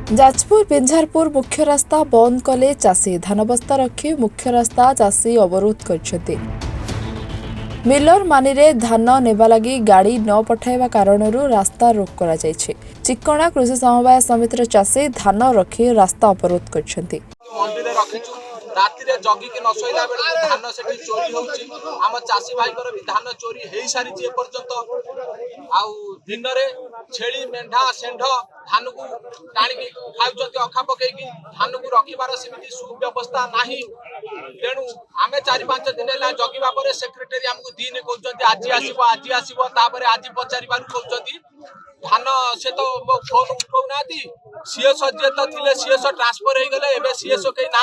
जाजपुर बेंझारपुर मुख्य रास्ता बंद कले चाषी धान बस्ता रखी मुख्य रास्ता चाषी अवरोध कर मिलर मानी धान नेबा लगी गाड़ी न पठाइबा कारणरू रास्ता रोक करा जायछि। चिक्कणा कृषि समवाय समितिर चाषी धान रखी रास्ता अवरोध कर राति जगिक न शोला बेलू धान से चोरी होची आम चाषी भाई भी धान चोरी हो सारी एपर्यंत दिन में छेली मेढ़ा शेंढ धान को टाणी खाऊँ अखा पकई धान को रखार सेमती सुव्यवस्था ना। तेणु आम 4-5 दिन है जगिबा पर सेक्रेटरी आमको दिन कहते आज आसब आज पचार कहते धान से तो मो फोन उठाऊना सीएस जी तो थे सीएस ट्रांसफर हो गले एवं सीएस कहीं ना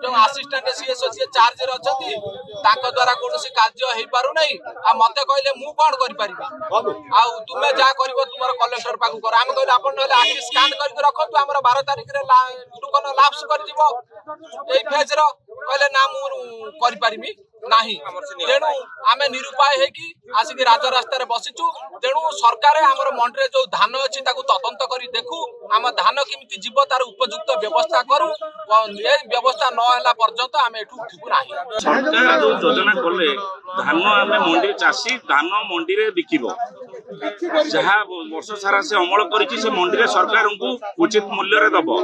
जो आसिस्टाट सीएस सी चार्ज अच्छा द्वारा कौन कार्य हो पार ना मत कहले मु कौन कर तुम्हें जहाँ कर तुम कलेक्टर पाक कर आम कहले आप आखि स्कान करके रखु आम 12 तारिख टोकन लाप्स कर फेज कहले ना मुझे नाही। तेणु आम निरुपाय आसिक राजरास्तार बसीचु। तेणु सरकार आमर मंडी जो धान अच्छी तदंत कर देखू आम धान केमिति जीव तार उपयुक्त व्यवस्था करू ए व्यवस्था नहला पर्यंत आम एठू उठिबु नाही। सरकार जो योजना कले धान आम मंडी चाषी धान मंडी रे बिकिबो जहाँ वर्ष सारा से अमल करिछि से मंडी रे सरकार को उचित मूल्य रे दबो।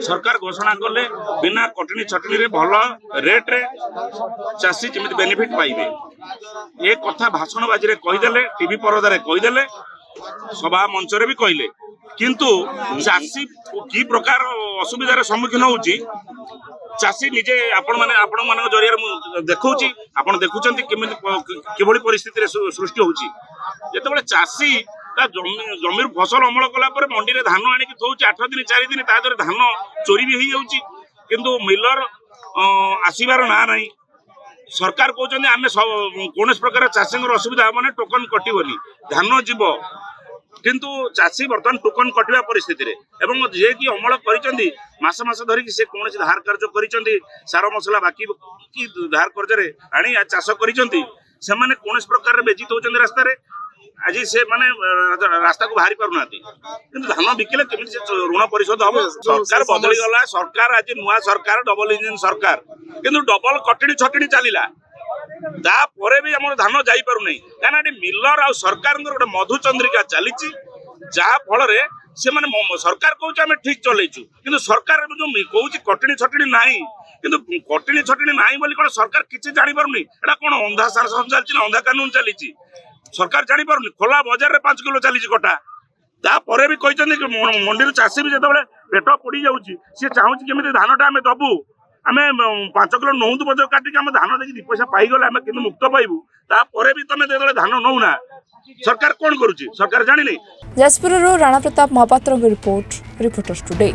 सरकार घोषणा कले बिना कटनी छटनी रे भल रेट रे चाषी जेमिति बेनिफिट पाइबे ये कथा भाषण बाजी रे कहीदेले टीवी परदा रे कहीदेले सभा मंच रे भी कहले किंतु चाषी की प्रकार असुविधार सम्मुखीन होउची चाषी निजे आपण मान जरिया देखौची आपण देखुचंती किभଳି परिस्थिति सृष्टि होउची जेतेबेले चाषी ता जमीर फसल अमल कला पर मंडी रे धान आनिक थौची 8 दिन 4 दिन ता दरे धान चोरी भी हो जाउची किंतु मिलर आसीबार ना नहीं। सरकार कहते आम कौन प्रकार चाषी असुविधा हम टोकन कटोनी धान जीव किंतु चाषी बर्तमान टोकन कटिया परिस्थिति रे एवं जे कि अमल कर धरिक से कौन धार कार्य कर सार मसला बाकी कि धार कर्ज आनी चाष कर कौन प्रकार बेजित होती रास्ता रे आज से माने रास्ता को बाहरी पारना किंतु धान बिकिले केमिति ऋण परिशोध हम सरकार बदली गला। सरकार आज नुआ सरकार डबल इंजिन सरकार किंतु डबल कटड़ी छटड़ी चलला तापर भी आम धान जाई पारु नहीं कहीं मिलर आ सरकार गोटे मधुचंद्रिका चली जहा फल से माने सरकार कहूँ ठीक चलैचु किंतु सरकार जो कहूँ कटड़ी छटड़ी नहीं किंतु कटड़ी छटड़ी नहीं बोली कौन सरकार किसी जानी पारुनी एटा कौन अंधा शासन चलती अंधा कानून चली सरकार जानी पारुनी खोला बजार रे 5 किलो चली कटा तापर भी कहते मंडी चाषी भी जो पेट पड़ जाऊँगी सी चाहूँ केमी धानटा आम दबू आम 5 किलो नौतु बजार काटिक आम धान देखिए 2 पैसा पाईगले आम कि मुक्त पाइबू तापर भी तुम जो धान नौना सरकार कौन करुच्ची सरकार जानी। Jajpur Rana Pratap Mahapatra reporters today.